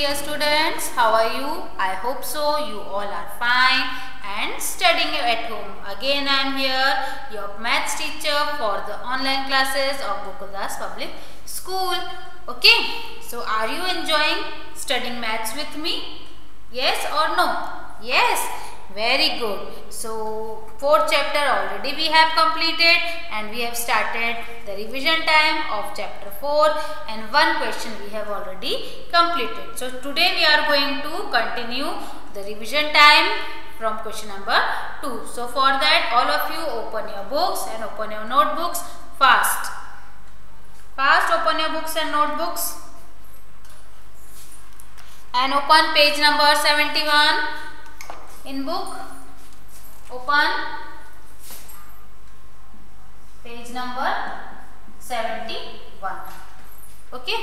dear students, how are you? I hope so. You all are fine and studying at home. Again I am here, your maths teacher for the online classes of Gokuldas Public School. Okay, so are you enjoying studying maths with me? Yes or no? Yes, very good. So fourth chapter already we have completed and we have started the revision time of chapter 4 and one question we have already completed. So today we are going to continue the revision time from question number 2. So for that all of you open your books and open your notebooks fast. Fast open your books and notebooks and open page number 71 in book. Open page number 71. Okay,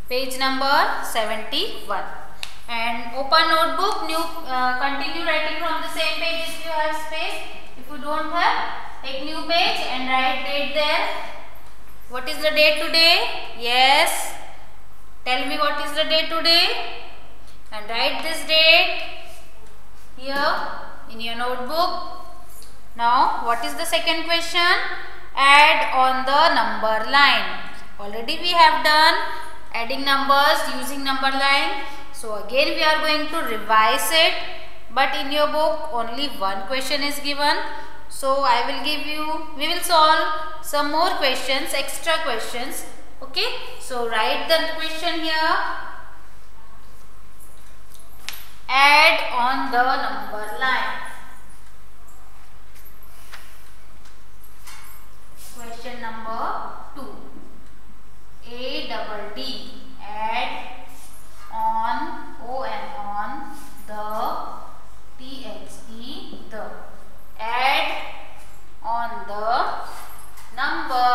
page number 71 and open notebook. Continue writing from the same page if you have space. If you don't have, take new page and write date there. What is the date today? Yes, tell me what is the date today and write this date here in your notebook. Now what is the second question? Add on the number line. Already we have done adding numbers using number line. So again we are going to revise it, but in your book only one question is given. So I will give you, we will solve some more questions, extra questions. Okay, so write the question here. Add on the number line. Question number 2. ADD. Add on, on the, the. Add on the number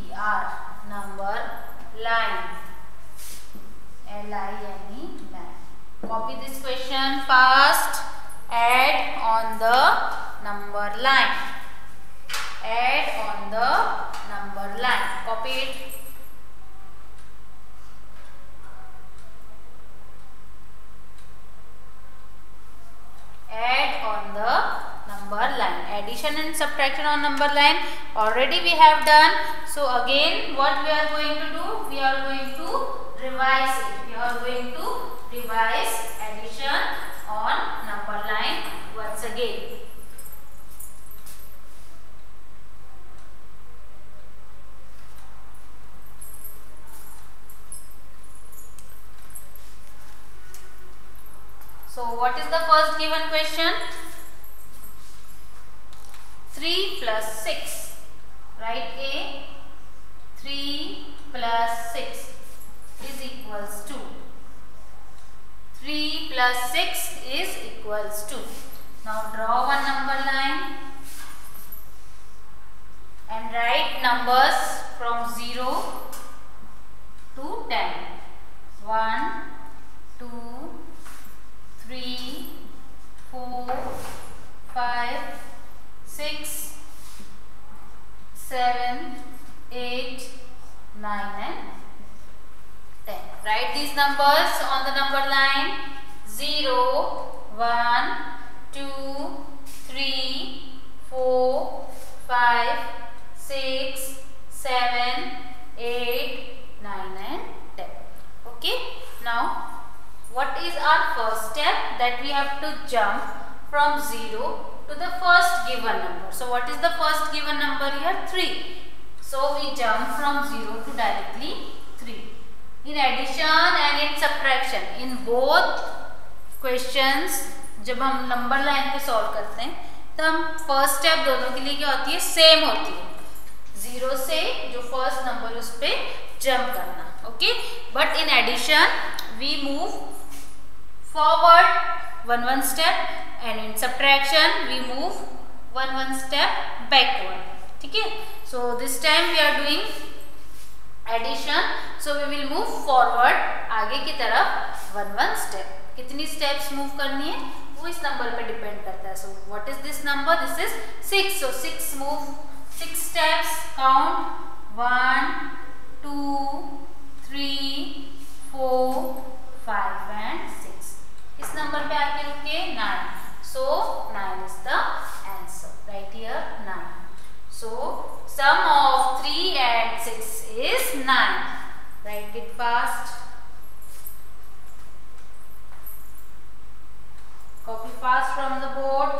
NUMBER. Number line. LINE. Copy this question fast. Add on the number line. Add on the number line. Copy it. Add on the number line. Addition and subtraction on number line already we have done. So again what we are going to do? We are going to revise it. We are going to revise addition on number line once again. So what is the first given question? 3 plus 6. Write A. 3 plus 6 is equals to. 3 plus 6 is equals to. Now draw one number line and write numbers from 0 to 10. 1, 2, 3, 4, 5, 6, 7, 8, 9 and 10. Write these numbers on the number line. 0, 1, 2, 3, 4, 5, 6, 7, 8, 9 and 10. Okay. Now what is our first step? That we have to jump from 0 to the first given number. So what is the first given number here? 3. So we jump from 0 to directly 3. In addition and in subtraction, in both questions जब हम number line पे solve करते हैं तो हम first step दोनों के लिए क्या होती है? सेम होती है. 0 से जो फर्स्ट नंबर उस पे जंप करना. Okay, but in addition we move forward one step and in subtraction we move one step backward. ठीक है, so this time we are doing addition, so we will move forward आगे की तरफ one step. कितनी steps move करनी है वो इस नंबर पे डिपेंड करता है. So what is this number? This is 6. So 6 move 6 steps. Count 1, 2, 3, 4, 5 and 6. किस नंबर पे आके रुके? 9. So 9 is the answer. Right here 9. So sum of 3 and 6 is 9. Write it fast. Copy fast from the board.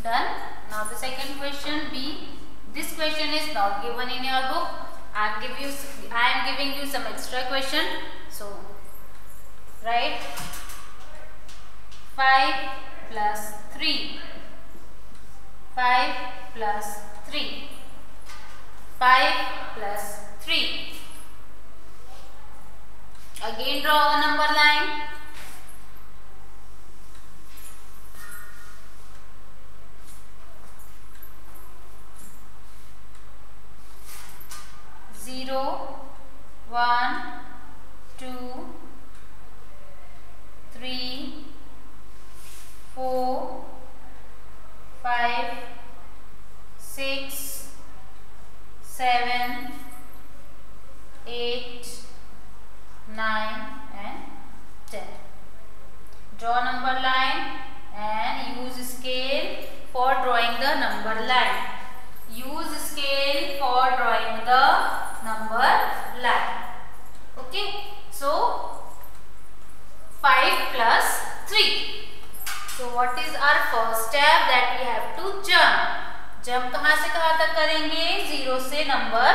Done. Now the second question B. This question is not given in your book. I am giving you some extra question. So write 5 plus 3. 5 plus 3. 5 plus 3. Again draw a number line. Zero, 1, 2, 3, 4, 5, 6, 7, 8, 9 and 10. Draw number line and use scale for drawing the number line. Use scale for drawing the number line. Okay. So 5 plus 3. So what is our first step? That we have to jump. Jump कहाँ से कहाँ तक करेंगे? 0 से number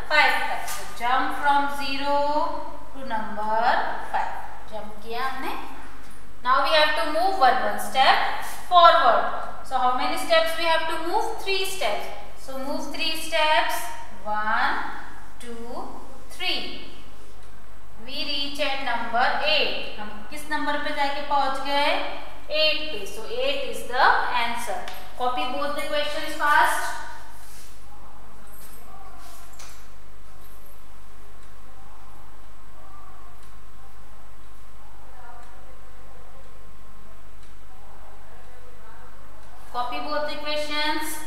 5 तक. So jump from 0 to number 5. Jump किया हमने. Now we have to move one step forward. So how many steps we have to move? 3 steps. So move 3 steps. 1, 2, 3. We reach at number 8. हम किस number पे जाके पहुंच गए? 8 पे. So 8 is the answer. Copy both the questions fast. Copy both the questions.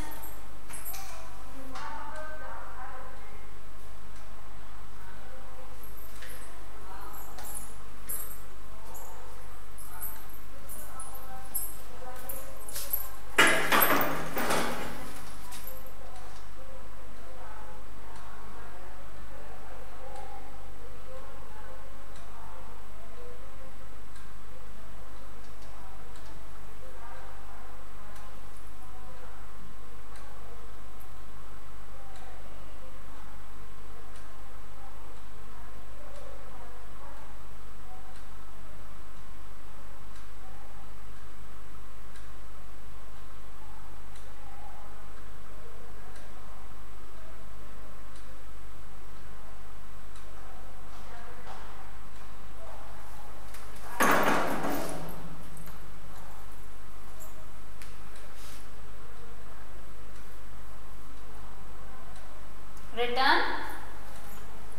Written?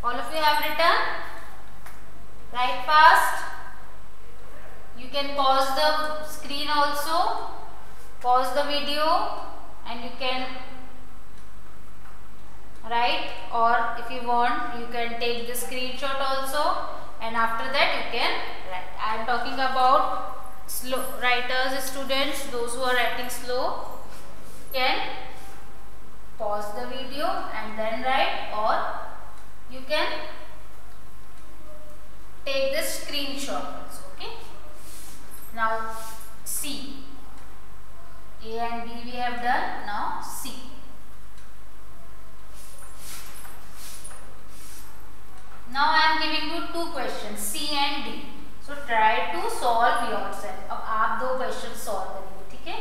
All of you have written? Write fast. You can pause the screen also. Pause the video and you can write, or if you want you can take the screenshot also, and after that you can write. I am talking about slow writers, students, those who are writing slow can pause the video and then write, or you can take the screenshot also. Okay. Now C. A and B we have done. Now C. Now I am giving you two questions, C and D. So try to solve yourself. अब आप दो questions solve करेंगे, ठीक है?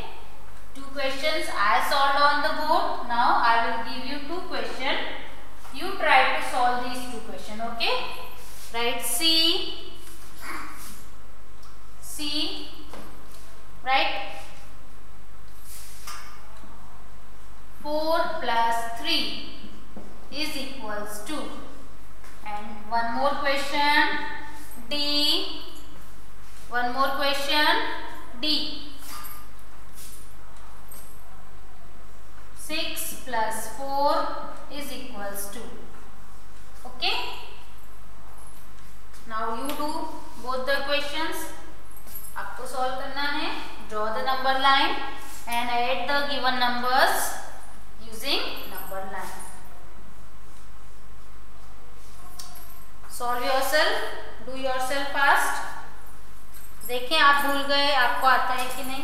Two questions I solved on the board. Now I will give you two questions. You try to solve these two questions, okay? Write C. Right? 4 plus 3 is equals to, and one more question, D. One more question, D. 6 plus 4 is equals to. Okay? Now you do both the questions. आपको solve करना है. Draw the number line and add the given numbers using number line. Solve yourself. Do yourself fast. देखें आप भूल गए, आपको आता है कि नहीं.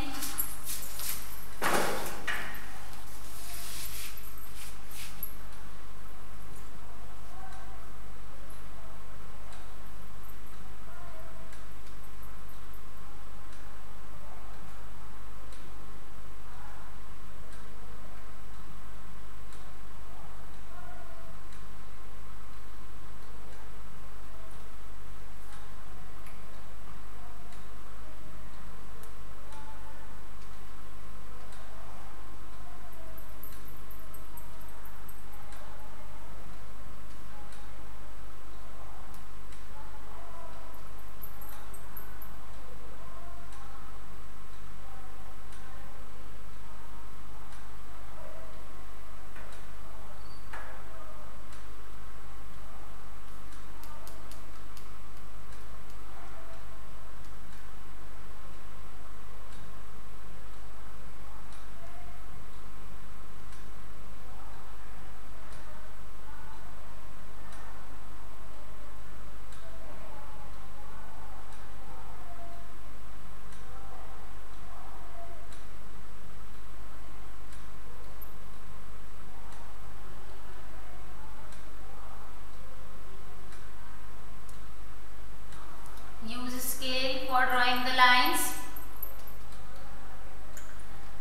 Use scale for drawing the lines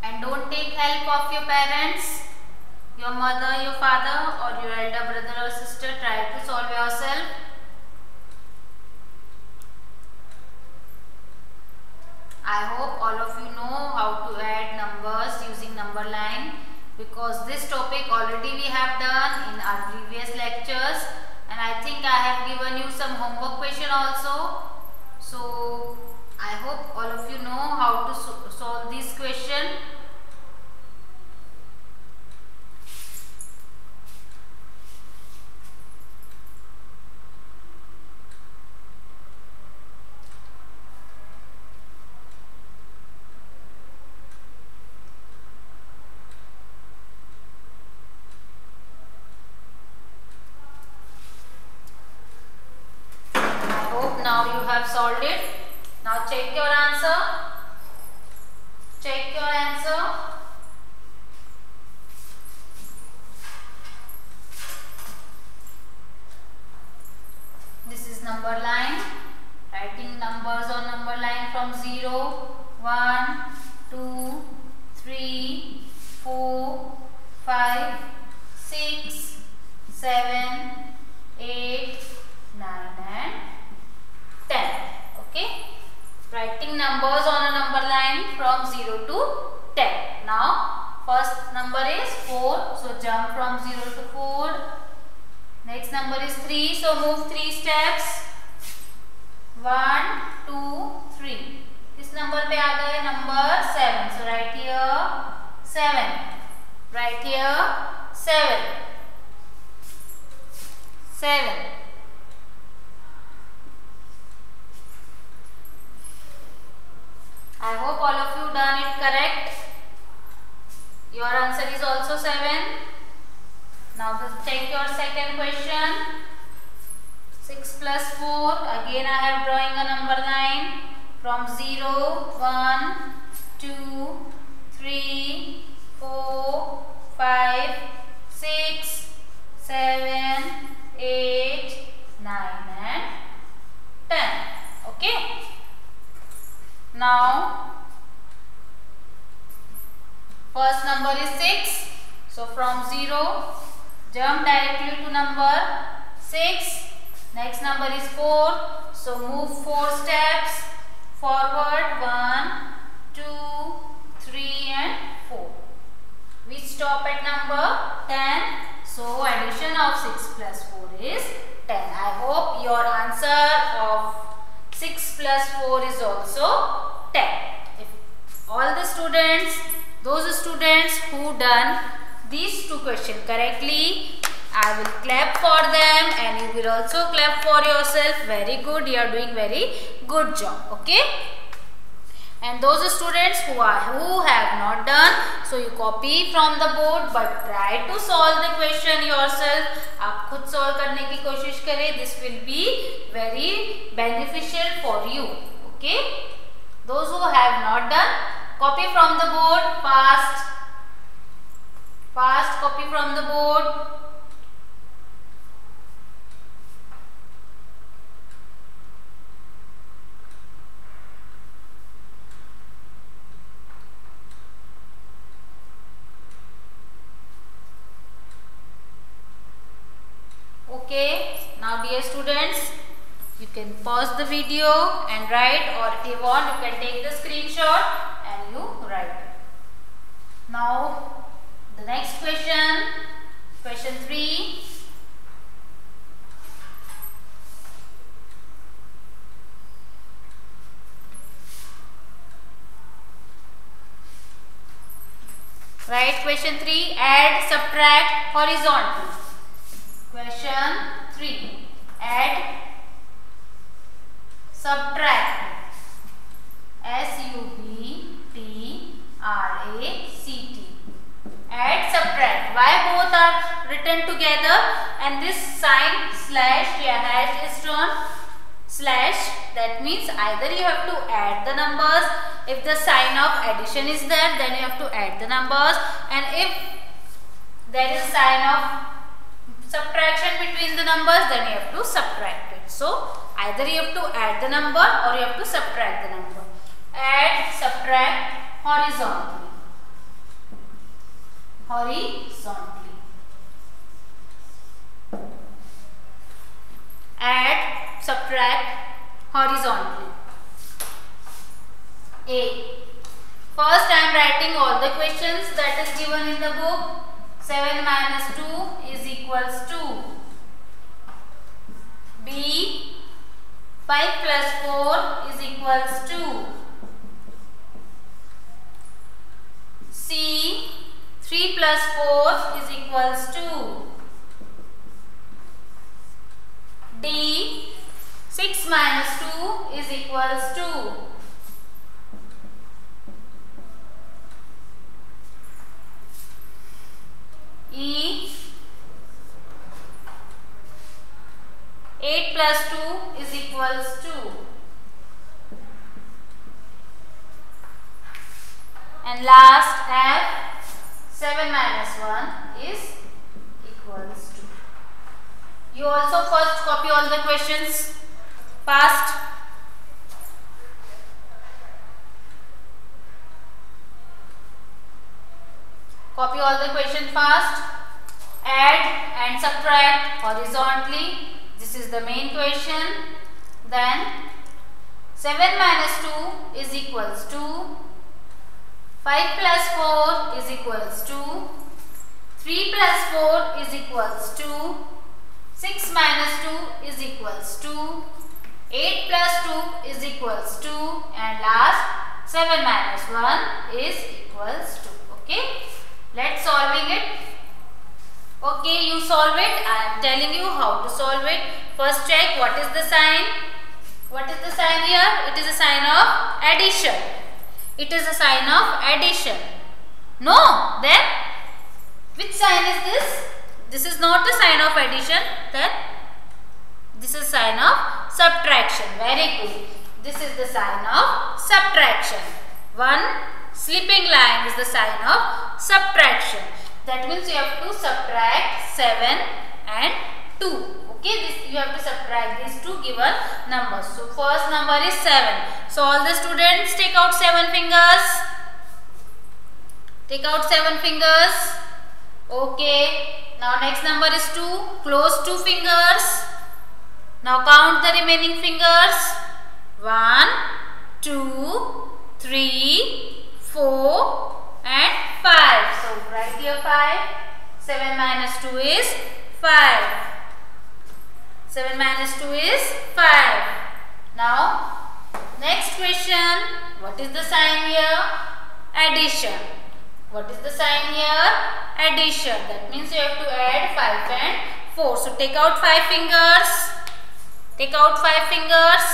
and don't take help of your parents, your mother, your father or your elder brother or sister. Try to solve yourself. I hope all of you know how to add numbers using number line, because this topic already we have done in our previous lectures, and I think I have given you some homework question also. So I hope all of you know how to solve this question. Now you have solved it. Now check your answer. Check your answer. This is number line. Writing numbers on number line from 0, 1, 2, 3, 4, 5, 6, 7, 8, 9 and 10. Okay, writing numbers on a number line from 0 to 10. Now first number is 4, so jump from 0 to 4. Next number is 3, so move 3 steps. 1, 2, 3. इस number पे आ गए number 7, so write here 7. Write here 7. 7. I hope all of you done it correct. Your answer is also 7. Now take your second question. 6 plus 4. Again I am drawing a number line from 0, 1, 2, 3, 4, 5, 6, 7, 8, 9 and 10. Okay. Now first number is 6. So from 0 jump directly to number 6. Next number is 4. So move 4 steps forward. 1, 2, 3 and 4. We stop at number 10. So addition of 6 plus 4 is 10. I hope your answer of 6 plus 4 is also 10. If all the students, those students who done these two questions correctly, I will clap for them and you will also clap for yourself. Very good, you are doing very good job. Okay. And those students who have not done, so you copy from the board but try to solve the question yourself. आप खुद solve करने की कोशिश करें. This will be very beneficial for you. Okay. Those who have not done, copy from the board fast. Fast copy from the board. Okay, now dear students, you can pause the video and write, or if you want you can take the screenshot and you write. Now the next question, question 3. Write question 3, add, subtract horizontally. Question 3. Add, subtract. S-U-B-T-R-A-C-T. Add, subtract. Why both are written together and this sign slash या hash is drawn? Slash, that means either you have to add the numbers. If the sign of addition is there, then you have to add the numbers, and if there is a sign of subtraction between the numbers, then you have to subtract it. So either you have to add the number or you have to subtract the number. Add, subtract horizontally. Horizontally. Add, subtract horizontally. A. First I am writing all the questions that is given in the book. 7 minus 2 is equals to B. 5 plus 4 is equals to C. 3 plus 4 is equals to D. 6 minus 2 is equals to E. 8 plus 2 is equals to, and last F. 7 minus 1 is equals to. You also first copy all the questions fast. Copy all the question fast. Add and subtract horizontally. This is the main question. Then 7 minus 2 is equals to 5 plus 4 is equals to 3 plus 4 is equals to 6 minus 2 is equals to 8 plus 2 is equals to, and last 7 minus 1 is equals to. Okay. Let's solving it. Okay, you solve it. I am telling you how to solve it. First check what is the sign. What is the sign here? It is a sign of addition. It is a sign of addition. No, then which sign is this? This is not a sign of addition. Then this is sign of subtraction. Very good. This is the sign of subtraction. One slipping line is the sign of subtraction. That means you have to subtract 7 and 2. Okay, this you have to subtract these two given numbers. So first number is 7. So all the students take out 7 fingers. Take out 7 fingers. Okay. Now next number is 2. Close 2 fingers. Now count the remaining fingers. 1, 2, 3, 4 and 5. So write here 5. 7 minus 2 is 5. 7 minus 2 is 5. Now next question. What is the sign here? Addition. What is the sign here? Addition. That means you have to add 5 and 4. So take out 5 fingers. Take out 5 fingers.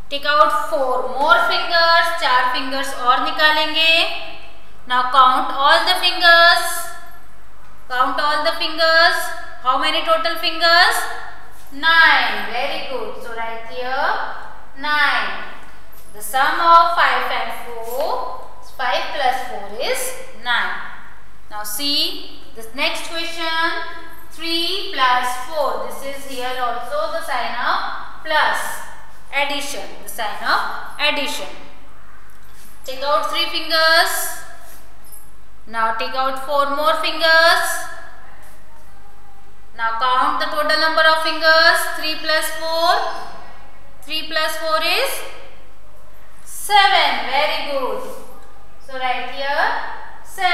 Take out 4 more fingers. 4 fingers और निकालेंगे. Now count all the fingers. Count all the fingers. How many total fingers? 9. Very good. So write here 9. The sum of 5 and 4. 5 plus 4 is 9. Now see this next question. 3 plus 4. This is here also the sign of plus. Addition. The sign of addition. Take out 3 fingers. Now take out 4 more fingers. Now count the total number of fingers. 3 plus 4. 3 plus 4 is 7. Very good. So write here 7.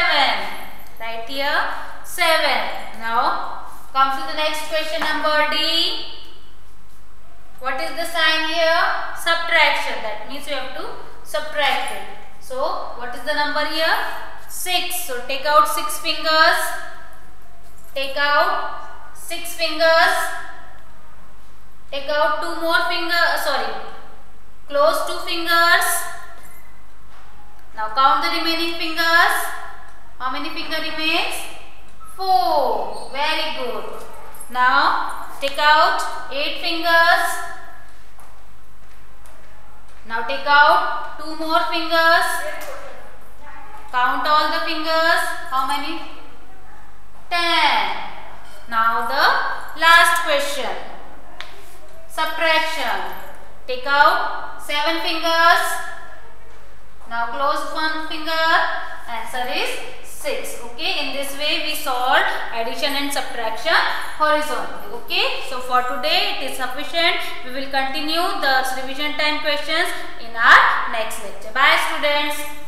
Write here 7. Now comes to the next question, number D. What is the sign here? Subtraction. That means you have to subtract it. So what is the number here? 6. So take out 6 fingers. Take out 6 fingers. Take out 2 more fingers. Close 2 fingers. Now count the remaining fingers. How many fingers remains? 4. Very good. Now take out 8 fingers. Now take out 2 more fingers. Count all the fingers. How many? 10. Now the last question. Subtraction. Take out 7 fingers. Now close 1 finger. Answer is 6. Okay. In this way we solve addition and subtraction horizontally. Okay. So for today it is sufficient. We will continue the revision time questions in our next lecture. Bye students.